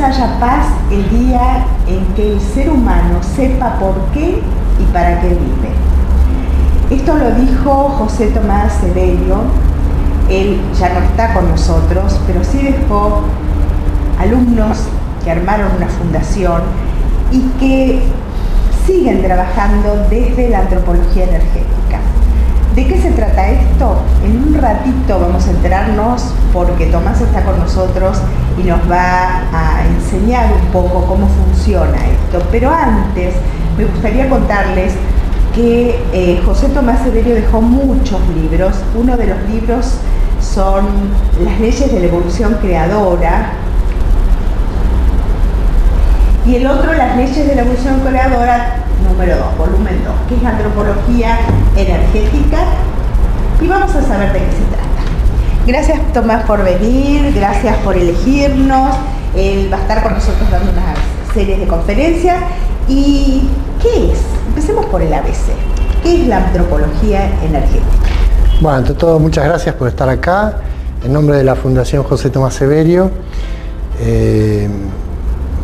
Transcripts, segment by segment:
haya paz el día en que el ser humano sepa por qué y para qué vive. Esto lo dijo José Tomás Severio. Él ya no está con nosotros, pero sí dejó alumnos que armaron una fundación y que siguen trabajando desde la antropología energética. ¿De qué se trata esto? En un ratito vamos a enterarnos porque Tomás está con nosotros y nos va a enseñar un poco cómo funciona esto. Pero antes me gustaría contarles que José Tomás Severio dejó muchos libros. Uno de los libros son Las leyes de la evolución creadora y el otro Las leyes de la evolución creadora número 2, volumen 2, que es antropología energética, y vamos a saber de qué se trata. Gracias, Tomás, por venir, gracias por elegirnos. Él va a estar con nosotros dando una serie de conferencias. ¿Y qué es? Empecemos por el ABC. ¿Qué es la antropología energética? Bueno, ante todo, muchas gracias por estar acá. En nombre de la Fundación José Tomás Severio,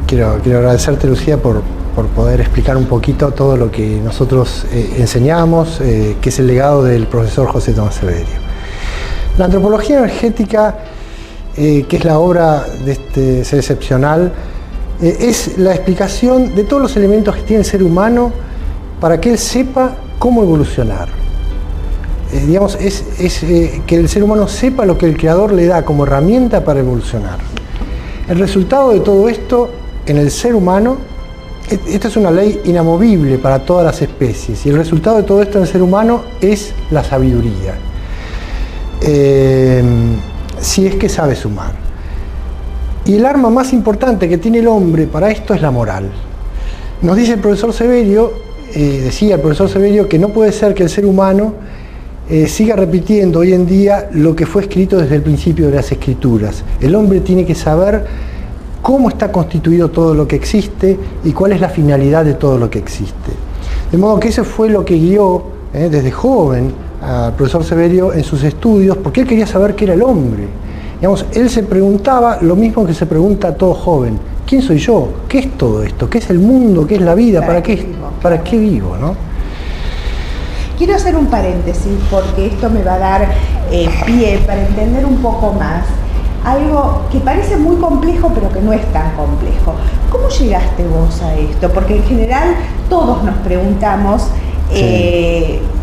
quiero agradecerte, Lucía, por poder explicar un poquito todo lo que nosotros enseñamos, que es el legado del profesor José Tomás Severio. La antropología energética, que es la obra de este ser excepcional, es la explicación de todos los elementos que tiene el ser humano para que él sepa cómo evolucionar. Es que el ser humano sepa lo que el Creador le da como herramienta para evolucionar. El resultado de todo esto en el ser humano, esta es una ley inamovible para todas las especies, y el resultado de todo esto en el ser humano es la sabiduría, si es que sabe sumar. Y el arma más importante que tiene el hombre para esto es la moral. Nos dice el profesor Severio, decía el profesor Severio, que no puede ser que el ser humano siga repitiendo hoy en día lo que fue escrito desde el principio de las escrituras. El hombre tiene que saber cómo está constituido todo lo que existe y cuál es la finalidad de todo lo que existe. De modo que eso fue lo que guió desde joven al profesor Severio en sus estudios, porque él quería saber qué era el hombre. Digamos, él se preguntaba lo mismo que se pregunta a todo joven: ¿quién soy yo? ¿Qué es todo esto? ¿Qué es el mundo? ¿Qué es la vida? ¿Para qué vivo? ¿No? Quiero hacer un paréntesis porque esto me va a dar pie para entender un poco más algo que parece muy complejo pero que no es tan complejo. ¿Cómo llegaste vos a esto? Porque en general todos nos preguntamos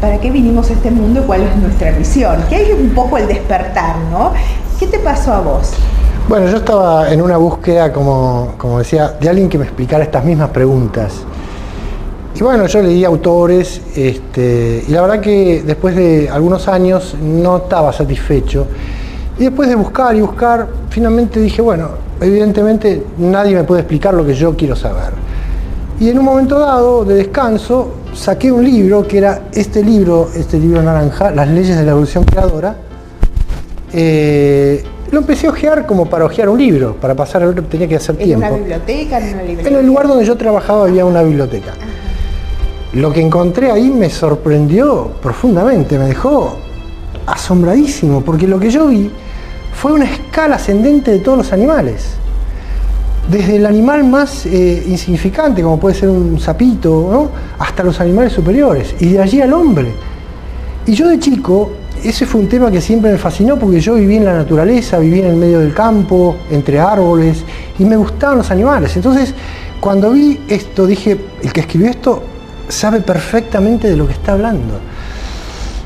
¿para qué vinimos a este mundo y cuál es nuestra misión? Que hay un poco el despertar, ¿no? ¿Qué te pasó a vos? Bueno, yo estaba en una búsqueda, como decía, de alguien que me explicara estas mismas preguntas. Y bueno, yo leí autores, y la verdad que después de algunos años no estaba satisfecho. Y después de buscar y buscar, finalmente dije, bueno, evidentemente nadie me puede explicar lo que yo quiero saber. Y en un momento dado, de descanso, saqué un libro, que era este libro naranja, Las leyes de la evolución creadora. Lo empecé a ojear como para ojear un libro, para pasar el libro, tenía que hacer tiempo. ¿En una biblioteca? ¿En una librería? En el lugar donde yo trabajaba había una biblioteca. Ajá. Lo que encontré ahí me sorprendió profundamente, me dejó asombradísimo, porque lo que yo vi fue una escala ascendente de todos los animales. Desde el animal más insignificante, como puede ser un sapito, ¿no?, hasta los animales superiores, y de allí al hombre. Y yo de chico, ese fue un tema que siempre me fascinó, porque yo viví en la naturaleza, viví en el medio del campo, entre árboles, y me gustaban los animales. Entonces, cuando vi esto, dije, el que escribió esto sabe perfectamente de lo que está hablando.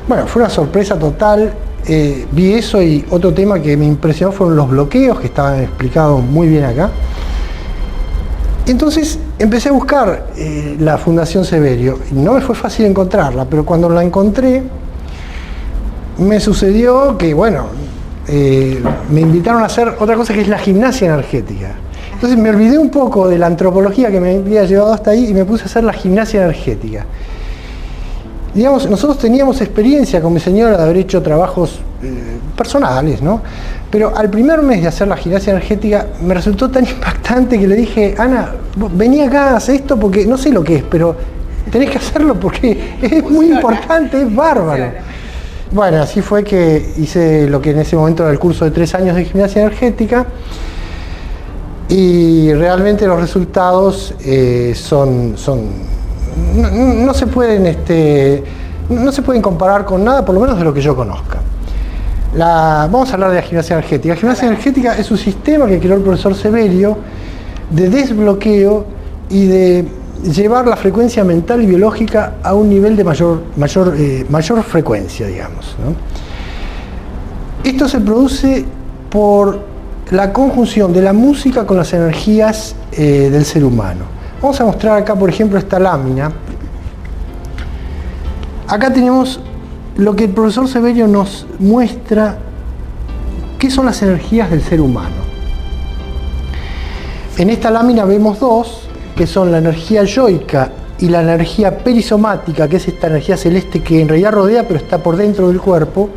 Bueno, fue una sorpresa total. Vi eso, y otro tema que me impresionó fueron los bloqueos, que estaban explicados muy bien acá. Entonces empecé a buscar la Fundación Severio, y no me fue fácil encontrarla, pero cuando la encontré, me sucedió que, bueno, me invitaron a hacer otra cosa, que es la gimnasia energética. Entonces me olvidé un poco de la antropología que me había llevado hasta ahí y me puse a hacer la gimnasia energética. Digamos, nosotros teníamos experiencia con mi señora de haber hecho trabajos personales, ¿no? Pero al primer mes de hacer la gimnasia energética me resultó tan impactante que le dije: Ana, vení acá, haz esto, porque no sé lo que es, pero tenés que hacerlo porque es muy importante, es bárbaro. Bueno, así fue que hice lo que en ese momento era el curso de 3 años de gimnasia energética. y realmente los resultados no se pueden comparar con nada, por lo menos de lo que yo conozca. Vamos a hablar de la gimnasia energética. La gimnasia energética es un sistema que creó el profesor Severio de desbloqueo y de llevar la frecuencia mental y biológica a un nivel de mayor frecuencia, digamos, ¿no? Esto se produce por la conjunción de la música con las energías del ser humano. Vamos a mostrar acá, por ejemplo, esta lámina. Acá tenemos lo que el profesor Severio nos muestra, qué son las energías del ser humano. En esta lámina vemos dos, que son la energía yoica y la energía perisomática, que es esta energía celeste que en realidad rodea pero está por dentro del cuerpo.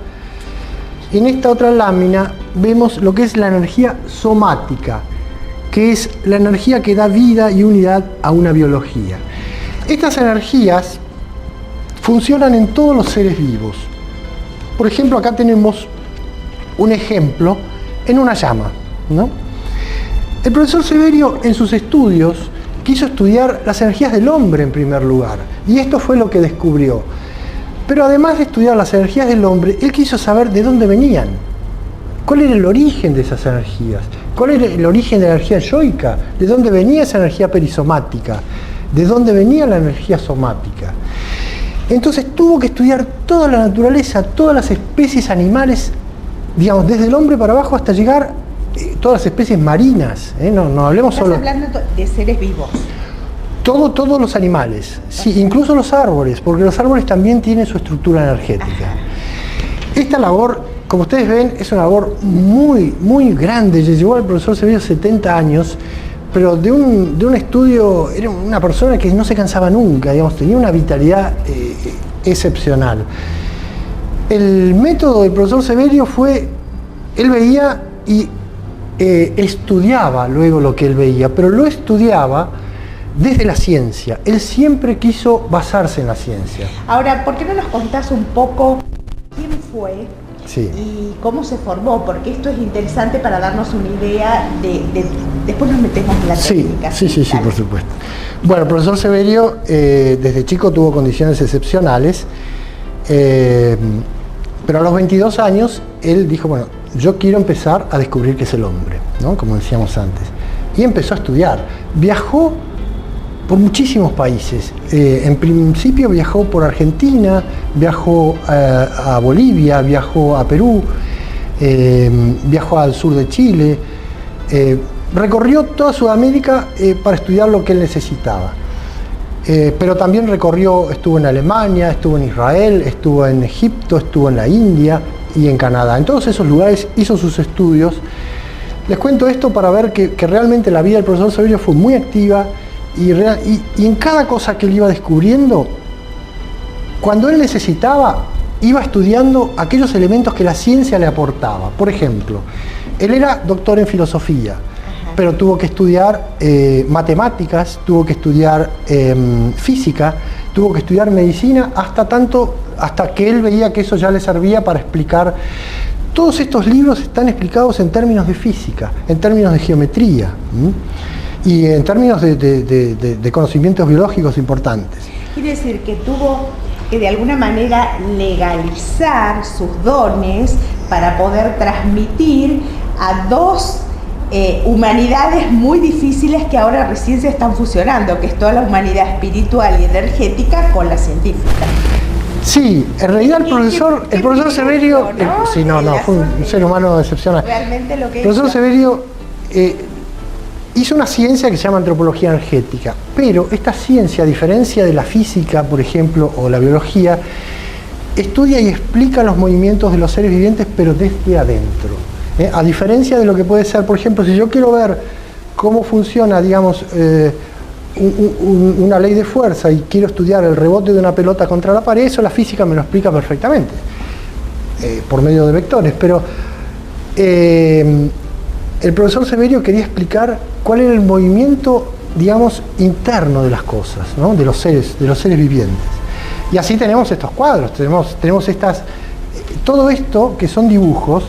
En esta otra lámina vemos lo que es la energía somática, que es la energía que da vida y unidad a una biología. Estas energías funcionan en todos los seres vivos. Por ejemplo, acá tenemos un ejemplo en una llama, ¿no? El profesor Severio en sus estudios quiso estudiar las energías del hombre en primer lugar, y esto fue lo que descubrió. Pero además de estudiar las energías del hombre, él quiso saber de dónde venían, cuál era el origen de esas energías, cuál era el origen de la energía yoica, de dónde venía esa energía perisomática, de dónde venía la energía somática. Entonces tuvo que estudiar toda la naturaleza, todas las especies animales, digamos, desde el hombre para abajo hasta llegar todas las especies marinas, no hablemos solo... Estás hablando de seres vivos. Todos los animales, sí, incluso los árboles, porque los árboles también tienen su estructura energética. Esta labor, como ustedes ven, es una labor muy, muy grande. Llevó al profesor Severio 70 años, pero de un estudio, era una persona que no se cansaba nunca, digamos, tenía una vitalidad excepcional. El método del profesor Severio fue, él veía y estudiaba luego lo que él veía, pero lo estudiaba desde la ciencia. Él siempre quiso basarse en la ciencia. Ahora, ¿por qué no nos contás un poco quién fue? Sí. Y cómo se formó, porque esto es interesante para darnos una idea después nos metemos en la técnica. Sí, por supuesto. Bueno, el profesor Severio desde chico tuvo condiciones excepcionales, pero a los 22 años él dijo, bueno, yo quiero empezar a descubrir qué es el hombre, ¿no? Como decíamos antes. Y empezó a estudiar. Viajó por muchísimos países. En principio viajó por Argentina, viajó a Bolivia, viajó a Perú, viajó al sur de Chile, recorrió toda Sudamérica para estudiar lo que él necesitaba. Pero también estuvo en Alemania, estuvo en Israel, estuvo en Egipto, estuvo en la India y en Canadá. En todos esos lugares hizo sus estudios. Les cuento esto para ver que realmente la vida del profesor Severio fue muy activa. Y en cada cosa que él iba descubriendo, cuando él necesitaba, iba estudiando aquellos elementos que la ciencia le aportaba. Por ejemplo, él era doctor en filosofía, pero tuvo que estudiar matemáticas, tuvo que estudiar física, tuvo que estudiar medicina, hasta que él veía que eso ya le servía para explicar. Todos estos libros están explicados en términos de física, en términos de geometría. Y en términos de conocimientos biológicos importantes. Quiere decir que tuvo que de alguna manera legalizar sus dones para poder transmitir a dos humanidades muy difíciles que ahora recién se están fusionando, que es toda la humanidad espiritual y energética con la científica. Sí, en realidad el profesor Severio, fue un ser humano excepcional. Realmente lo que el profesor Severio hizo una ciencia que se llama antropología energética, pero esta ciencia, a diferencia de la física, por ejemplo, o la biología, estudia y explica los movimientos de los seres vivientes, pero desde adentro. A diferencia de lo que puede ser, por ejemplo, si yo quiero ver cómo funciona, digamos, una ley de fuerza y quiero estudiar el rebote de una pelota contra la pared, eso la física me lo explica perfectamente, por medio de vectores, pero el profesor Severio quería explicar cuál era el movimiento, digamos, interno de las cosas, ¿no? de los seres vivientes. Y así tenemos estos cuadros, tenemos todo esto que son dibujos,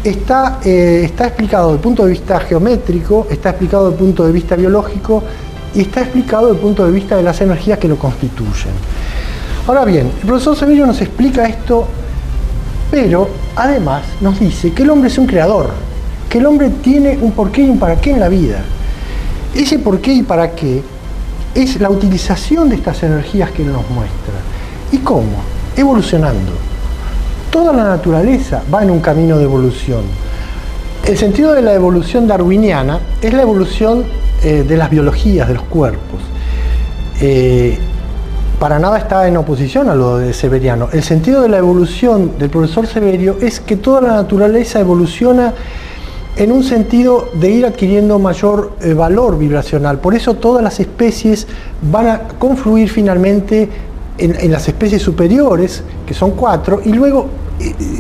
está explicado desde el punto de vista geométrico, está explicado desde el punto de vista biológico y está explicado desde el punto de vista de las energías que lo constituyen. Ahora bien, el profesor Severio nos explica esto, pero además nos dice que el hombre es un creador, que el hombre tiene un porqué y un para qué en la vida. Ese porqué y para qué es la utilización de estas energías que él nos muestra. ¿Y cómo? Evolucionando. Toda la naturaleza va en un camino de evolución. El sentido de la evolución darwiniana es la evolución de las biologías, de los cuerpos. Para nada está en oposición a lo de Severiano. El sentido de la evolución del profesor Severio es que toda la naturaleza evoluciona en un sentido de ir adquiriendo mayor valor vibracional. Por eso todas las especies van a confluir finalmente en las especies superiores, que son 4, y luego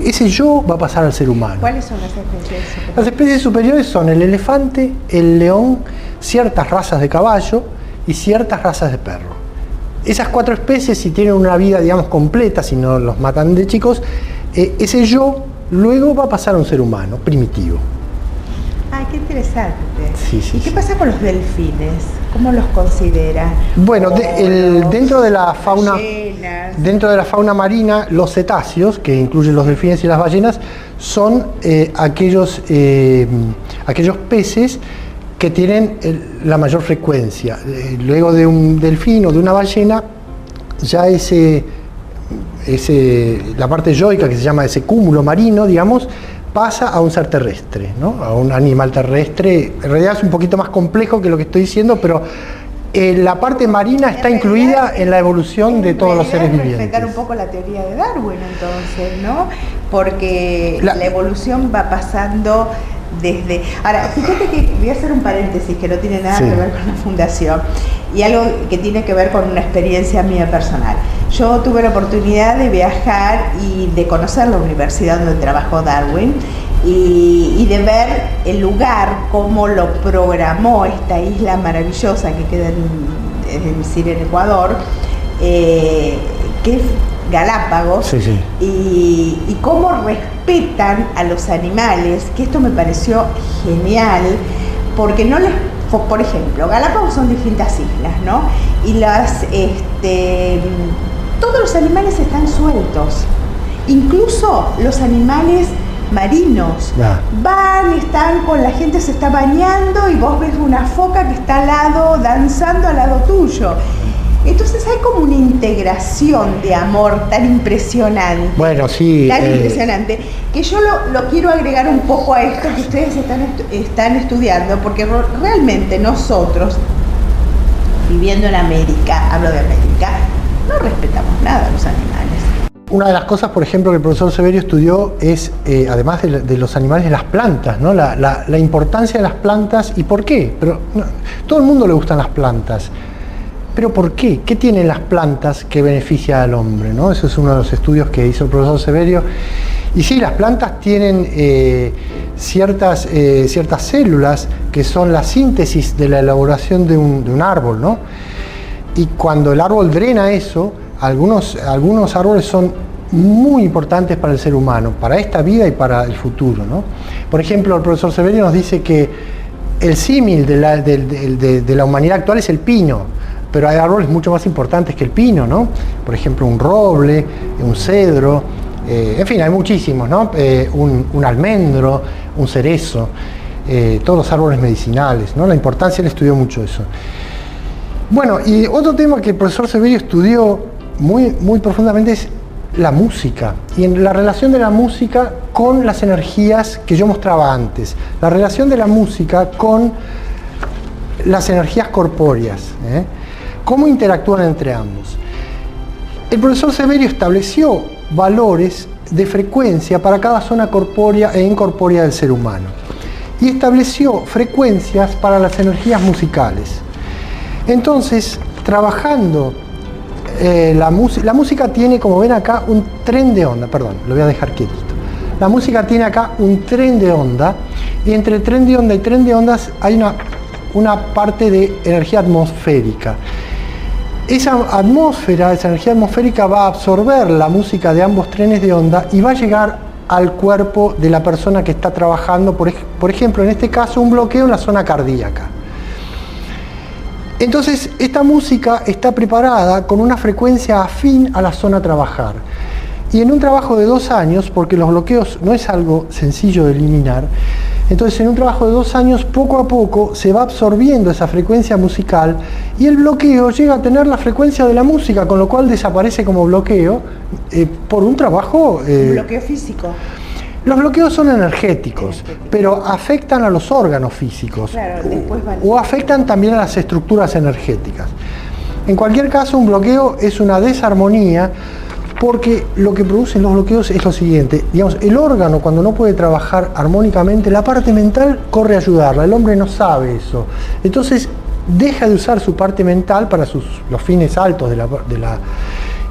ese yo va a pasar al ser humano. ¿Cuáles son las especies superiores? Las especies superiores son el elefante, el león, ciertas razas de caballo y ciertas razas de perro. Esas 4 especies, si tienen una vida, digamos, completa, si no los matan de chicos, ese yo luego va a pasar a un ser humano primitivo. ¡Ay, qué interesante! Sí, sí, ¿Y qué sí. pasa con los delfines? ¿Cómo los considera? Bueno, dentro de la fauna, ballenas. dentro de la fauna marina, los cetáceos, que incluyen los delfines y las ballenas, son aquellos peces que tienen la mayor frecuencia. Luego de un delfín o de una ballena, ya la parte yoica, que se llama ese cúmulo marino, digamos, pasa a un ser terrestre, ¿no? A un animal terrestre. En realidad es un poquito más complejo que lo que estoy diciendo, pero la parte marina está incluida en la evolución de todos los seres vivientes. Respetar un poco la teoría de Darwin, entonces, ¿no? Porque la evolución va pasando desde... Ahora, fíjate que voy a hacer un paréntesis que no tiene nada que ver con la fundación y algo que tiene que ver con una experiencia mía personal. Yo tuve la oportunidad de viajar y de conocer la universidad donde trabajó Darwin y de ver el lugar, cómo lo programó esta isla maravillosa que queda en Ecuador, que es Galápagos, sí. Y cómo respetan a los animales, que esto me pareció genial, porque no les... Por ejemplo, Galápagos son distintas islas, ¿no? Y todos los animales están sueltos, incluso los animales marinos. Están con la gente, se está bañando y vos ves una foca que está al lado, danzando al lado tuyo. Entonces hay como una integración de amor tan impresionante. Bueno, sí. Tan impresionante, que yo lo quiero agregar un poco a esto que ustedes están estudiando, porque realmente nosotros, viviendo en América, hablo de América, no respetamos nada a los animales. Una de las cosas, por ejemplo, que el profesor Severio estudió es, además de los animales, las plantas, ¿no? La importancia de las plantas y por qué. Pero todo el mundo le gustan las plantas. ¿Pero por qué? ¿Qué tienen las plantas que beneficia al hombre, ¿no? Eso es uno de los estudios que hizo el profesor Severio. Y sí, las plantas tienen ciertas células que son la síntesis de la elaboración de un árbol, ¿no? Y cuando el árbol drena eso, algunos árboles son muy importantes para el ser humano, para esta vida y para el futuro, ¿no? Por ejemplo, el profesor Severio nos dice que el símil de la humanidad actual es el pino. Pero hay árboles mucho más importantes que el pino, ¿no? Por ejemplo, un roble, un cedro, en fin, hay muchísimos, ¿no? Un almendro, un cerezo, todos los árboles medicinales, ¿no? La importancia, él estudió mucho eso. Bueno, y otro tema que el profesor Severio estudió muy, muy profundamente es la música, y en la relación de la música con las energías que yo mostraba antes, la relación de la música con las energías corpóreas, ¿Cómo interactúan entre ambos? El profesor Severio estableció valores de frecuencia para cada zona corpórea e incorpórea del ser humano y estableció frecuencias para las energías musicales. Entonces, trabajando la música tiene, como ven acá, un tren de onda, perdón, lo voy a dejar quietito. La música tiene acá un tren de onda y entre tren de onda y tren de ondas hay una parte de energía atmosférica. Esa atmósfera, esa energía atmosférica va a absorber la música de ambos trenes de onda y va a llegar al cuerpo de la persona que está trabajando, por ejemplo, en este caso, un bloqueo en la zona cardíaca. Entonces, esta música está preparada con una frecuencia afín a la zona a trabajar. Y en un trabajo de 2 años, porque los bloqueos no es algo sencillo de eliminar, entonces en un trabajo de 2 años, poco a poco, se va absorbiendo esa frecuencia musical y el bloqueo llega a tener la frecuencia de la música, con lo cual desaparece como bloqueo por un trabajo... un bloqueo físico. Los bloqueos son energéticos, pero afectan a los órganos físicos, claro, después o afectan también a las estructuras energéticas. En cualquier caso, un bloqueo es una desarmonía, porque lo que producen los bloqueos es lo siguiente, digamos, el órgano cuando no puede trabajar armónicamente, la parte mental corre a ayudarla, el hombre no sabe eso, entonces deja de usar su parte mental para los fines altos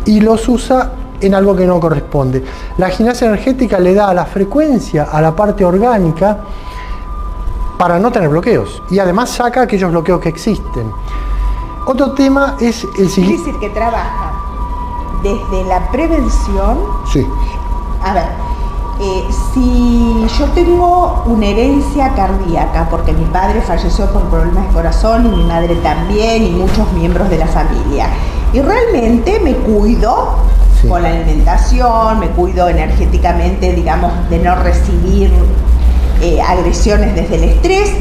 y los usa en algo que no corresponde. La gimnasia energética le da la frecuencia a la parte orgánica para no tener bloqueos y además saca aquellos bloqueos que existen. Otro tema es el siguiente. Es decir, que trabaja desde la prevención. Sí. A ver, si yo tengo una herencia cardíaca, porque mi padre falleció por problemas de corazón y mi madre también y muchos miembros de la familia, y realmente me cuido con la alimentación, me cuido energéticamente, digamos, de no recibir agresiones desde el estrés,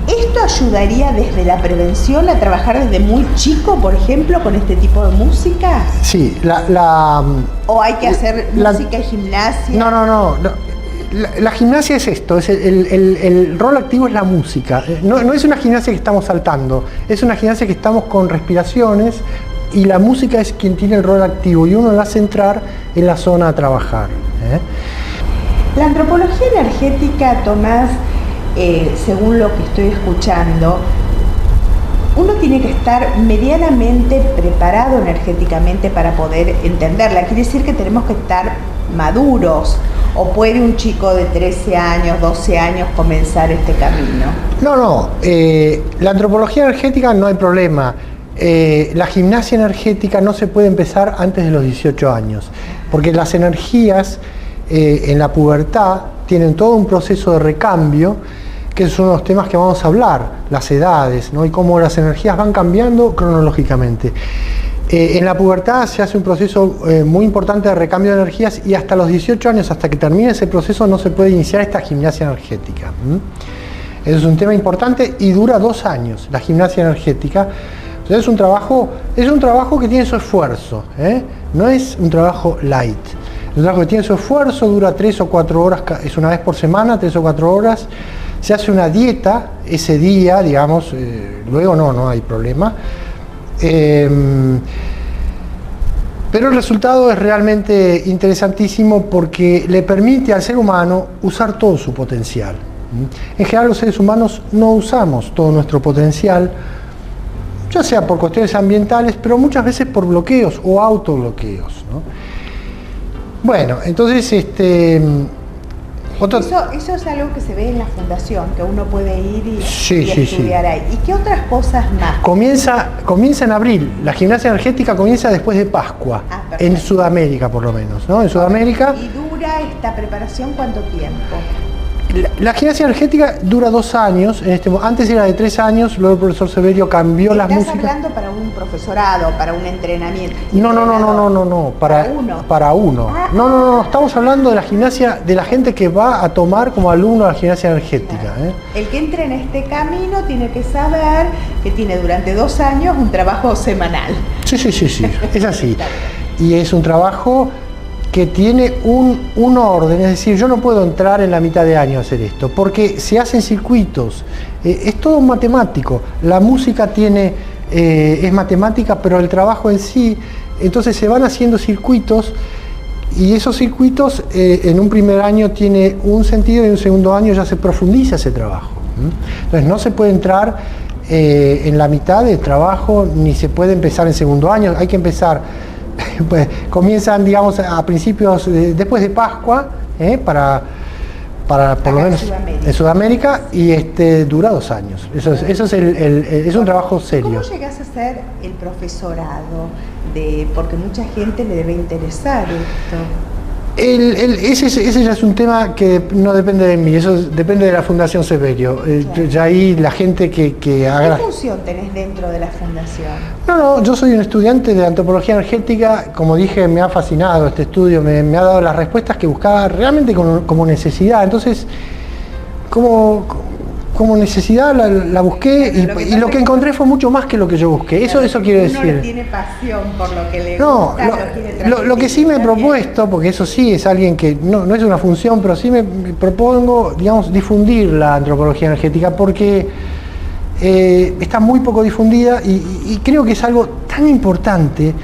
¿esto ayudaría desde la prevención a trabajar desde muy chico, por ejemplo, con este tipo de música? Sí, ¿O hay que hacer música y gimnasia? No. La gimnasia es esto, el rol activo es la música. No es una gimnasia que estamos saltando, es una gimnasia que estamos con respiraciones y la música es quien tiene el rol activo y uno la hace entrar en la zona a trabajar. La antropología energética, Tomás, según lo que estoy escuchando, uno tiene que estar medianamente preparado energéticamente para poder entenderla. Quiere decir que tenemos que estar maduros. ¿O puede un chico de 13 años, 12 años comenzar este camino? No. La antropología energética no hay problema. La gimnasia energética no se puede empezar antes de los 18 años, porque las energías en la pubertad tienen todo un proceso de recambio, que es uno de los temas que vamos a hablar, las edades, ¿no? Y cómo las energías van cambiando cronológicamente. En la pubertad se hace un proceso muy importante de recambio de energías y hasta los 18 años, hasta que termine ese proceso, no se puede iniciar esta gimnasia energética. Eso es un tema importante y dura 2 años, la gimnasia energética. Entonces es un trabajo que tiene su esfuerzo, no es un trabajo light. Es un trabajo que tiene su esfuerzo, dura 3 o 4 horas, es una vez por semana, 3 o 4 horas. Se hace una dieta ese día, digamos, luego no hay problema. Pero el resultado es realmente interesantísimo porque le permite al ser humano usar todo su potencial. En general los seres humanos no usamos todo nuestro potencial, ya sea por cuestiones ambientales, pero muchas veces por bloqueos o autobloqueos, ¿no? Bueno, entonces Eso es algo que se ve en la fundación, que uno puede ir y estudiar ahí. ¿Y qué otras cosas más? Comienza en abril. La gimnasia energética comienza después de Pascua, en Sudamérica por lo menos, ¿no? En Sudamérica. ¿Y dura esta preparación cuánto tiempo? La gimnasia energética dura 2 años, antes era de 3 años, luego el profesor Severio cambió las músicas. ¿Estás hablando para un profesorado, para un entrenamiento? No, para uno. No, estamos hablando de la gimnasia, de la gente que va a tomar como alumno la gimnasia energética. Claro. El que entre en este camino tiene que saber que tiene durante 2 años un trabajo semanal. Sí, es así. Y es un trabajo que tiene un orden, es decir, yo no puedo entrar en la mitad de año a hacer esto, porque se hacen circuitos, es todo matemático, la música es matemática, pero el trabajo en sí, entonces se van haciendo circuitos, y esos circuitos en un primer año tiene un sentido y en un segundo año ya se profundiza ese trabajo. Entonces no se puede entrar en la mitad del trabajo, ni se puede empezar en segundo año, hay que empezar. Pues comienzan, digamos, a principios después de Pascua, para por lo menos en Sudamérica, y dura 2 años. Eso es un trabajo serio. ¿Cómo llegás a ser el profesorado? Porque mucha gente le debe interesar esto. Ese ya es un tema que no depende de mí, eso depende de la Fundación Severio. Claro. Ya ahí la gente que haga... ¿Qué función tenés dentro de la fundación? No, yo soy un estudiante de antropología energética. Como dije, me ha fascinado este estudio, me ha dado las respuestas que buscaba realmente como necesidad. Entonces, como necesidad la busqué, y lo que encontré fue mucho más que lo que yo busqué. Claro, eso quiere decir. Uno tiene pasión por lo que le No, gusta, lo que sí me he propuesto, porque eso sí es alguien que no es una función, pero sí me propongo, digamos, difundir la antropología energética, porque está muy poco difundida y creo que es algo tan importante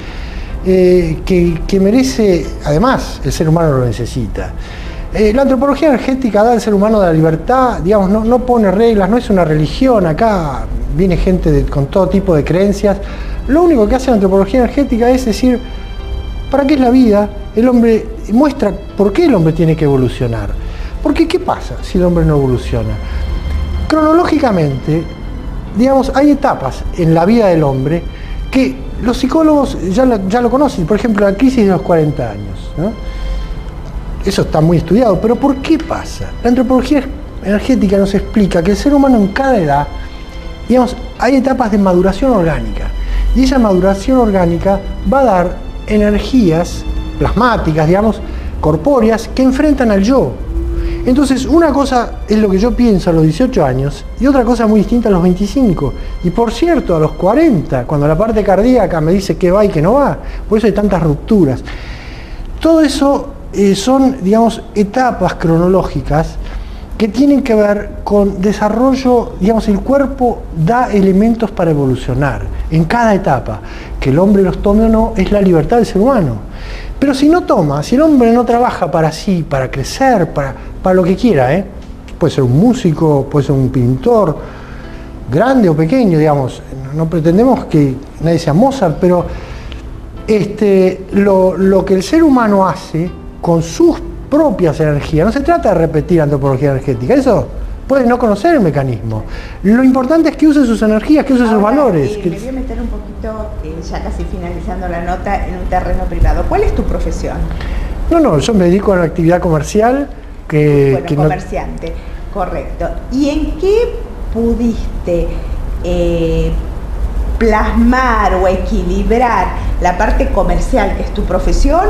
que merece, además, el ser humano lo necesita. La antropología energética da al ser humano de la libertad, digamos, no pone reglas, no es una religión. Acá viene gente con todo tipo de creencias. Lo único que hace la antropología energética es decir, ¿para qué es la vida? El hombre muestra por qué el hombre tiene que evolucionar. Porque ¿qué pasa si el hombre no evoluciona? Cronológicamente, digamos, hay etapas en la vida del hombre que los psicólogos ya lo conocen. Por ejemplo, la crisis de los 40 años, ¿no? Eso está muy estudiado, pero ¿por qué pasa? La antropología energética nos explica que el ser humano en cada edad, digamos, hay etapas de maduración orgánica, y esa maduración orgánica va a dar energías plasmáticas, digamos, corpóreas, que enfrentan al yo. Entonces, una cosa es lo que yo pienso a los 18 años, y otra cosa muy distinta a los 25. Y por cierto, a los 40, cuando la parte cardíaca me dice que va y que no va, por eso hay tantas rupturas. Todo eso son, digamos, etapas cronológicas que tienen que ver con desarrollo. Digamos, el cuerpo da elementos para evolucionar en cada etapa. Que el hombre los tome o no es la libertad del ser humano. Pero si no toma, si el hombre no trabaja para sí, para crecer, para lo que quiera, puede ser un músico, puede ser un pintor, grande o pequeño, digamos, no pretendemos que nadie sea Mozart, pero lo que el ser humano hace con sus propias energías, no se trata de repetir antropología energética, eso puede no conocer el mecanismo. Lo importante es que use sus energías, que use sus valores. Me voy a meter un poquito, ya casi finalizando la nota, en un terreno privado. ¿Cuál es tu profesión? No, yo me dedico a la actividad comercial. Comerciante, correcto. ¿Y en qué pudiste plasmar o equilibrar la parte comercial, que es tu profesión,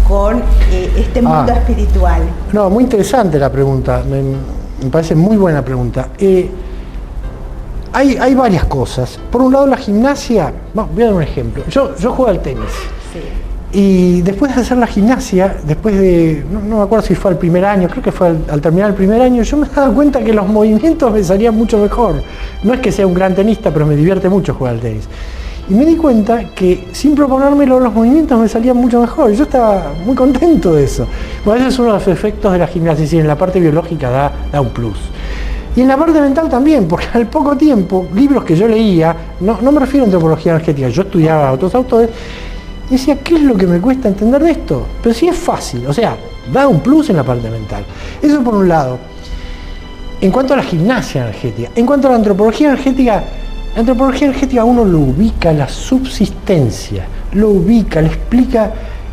con este mundo espiritual? No, muy interesante la pregunta, me parece muy buena pregunta. Hay varias cosas. Por un lado, la gimnasia, voy a dar un ejemplo. Yo juego al tenis. Sí. Y después de hacer la gimnasia, después de, no me acuerdo si fue al primer año, creo que fue al terminar el primer año, yo me daba cuenta que los movimientos me salían mucho mejor. No es que sea un gran tenista, pero me divierte mucho jugar al tenis. Y me di cuenta que sin proponérmelo los movimientos me salían mucho mejor. Yo estaba muy contento de eso. Bueno, ese es uno de los efectos de la gimnasia, y en la parte biológica da un plus. Y en la parte mental también, porque al poco tiempo, libros que yo leía, no me refiero a antropología energética, yo estudiaba a otros autores, y decía, ¿qué es lo que me cuesta entender de esto? Pero sí es fácil, o sea, da un plus en la parte mental. Eso por un lado. En cuanto a la gimnasia energética. En cuanto a la antropología energética uno lo ubica, la subsistencia, lo ubica, le explica.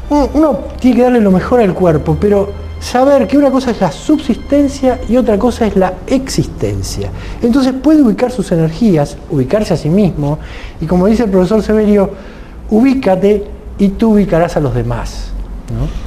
Uno tiene que darle lo mejor al cuerpo, pero saber que una cosa es la subsistencia y otra cosa es la existencia. Entonces puede ubicar sus energías, ubicarse a sí mismo, y como dice el profesor Severio, ubícate y tú ubicarás a los demás, ¿no?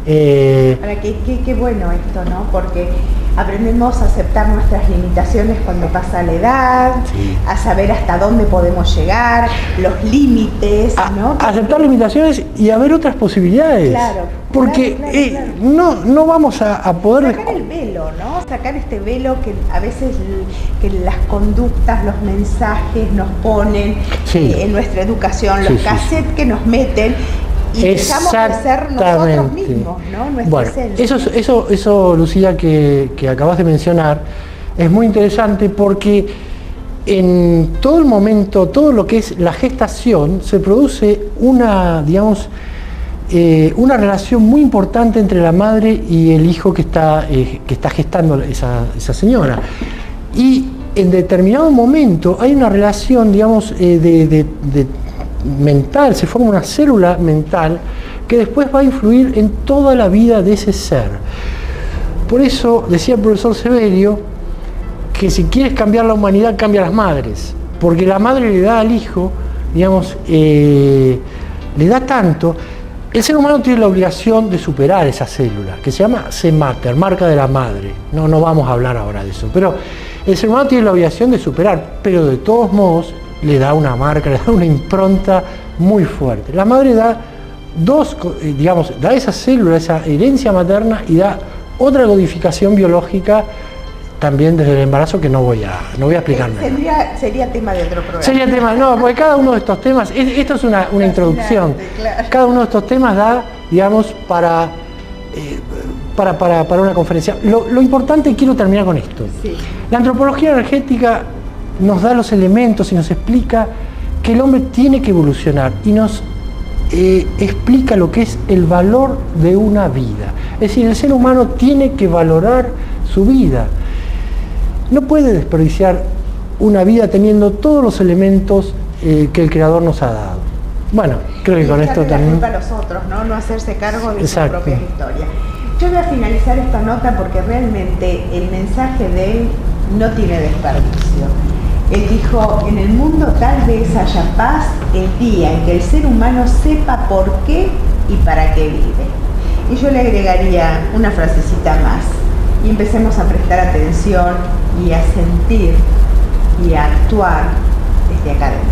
Ahora, qué bueno esto, ¿no? Porque aprendemos a aceptar nuestras limitaciones cuando pasa la edad, sí, a saber hasta dónde podemos llegar, los límites, ¿no? A aceptar limitaciones y a ver otras posibilidades. Claro. Porque claro. No vamos a poder... Sacar el velo, ¿no? Sacar este velo que a veces que las conductas, los mensajes nos ponen, sí, en nuestra educación, los cassettes que nos meten, y dejamos de ser nosotros mismos, ¿no? Nuestra esencia. Eso, Lucía, que acabas de mencionar, es muy interesante porque en todo el momento, todo lo que es la gestación, se produce una, digamos, una relación muy importante entre la madre y el hijo que está gestando esa señora. Y en determinado momento hay una relación, digamos, de mental, se forma una célula mental que después va a influir en toda la vida de ese ser. Por eso decía el profesor Severio que si quieres cambiar la humanidad, cambia a las madres, porque la madre le da al hijo, digamos, le da tanto. El ser humano tiene la obligación de superar esa célula, que se llama C-Mater, marca de la madre. No vamos a hablar ahora de eso, pero el ser humano tiene la obligación de superar, pero de todos modos le da una marca, le da una impronta muy fuerte. La madre da da esa célula, esa herencia materna, y da otra codificación biológica también desde el embarazo que no voy a explicarme. Sería tema de otro programa. Sería tema, no, porque cada uno de estos temas, esto es una introducción. Claro. Cada uno de estos temas da, digamos, para una conferencia. Lo importante, quiero terminar con esto. Sí. La antropología energética nos da los elementos y nos explica que el hombre tiene que evolucionar y nos explica lo que es el valor de una vida. Es decir, el ser humano tiene que valorar su vida. No puede desperdiciar una vida teniendo todos los elementos que el Creador nos ha dado. Bueno, creo que con esto también... la culpa a los otros, ¿no? No hacerse cargo de Exacto. su propia historia. Yo voy a finalizar esta nota porque realmente el mensaje de él no tiene desperdicio. Él dijo, en el mundo tal vez haya paz el día en que el ser humano sepa por qué y para qué vive. Y yo le agregaría una frasecita más. Y empecemos a prestar atención y a sentir y a actuar desde acá adentro.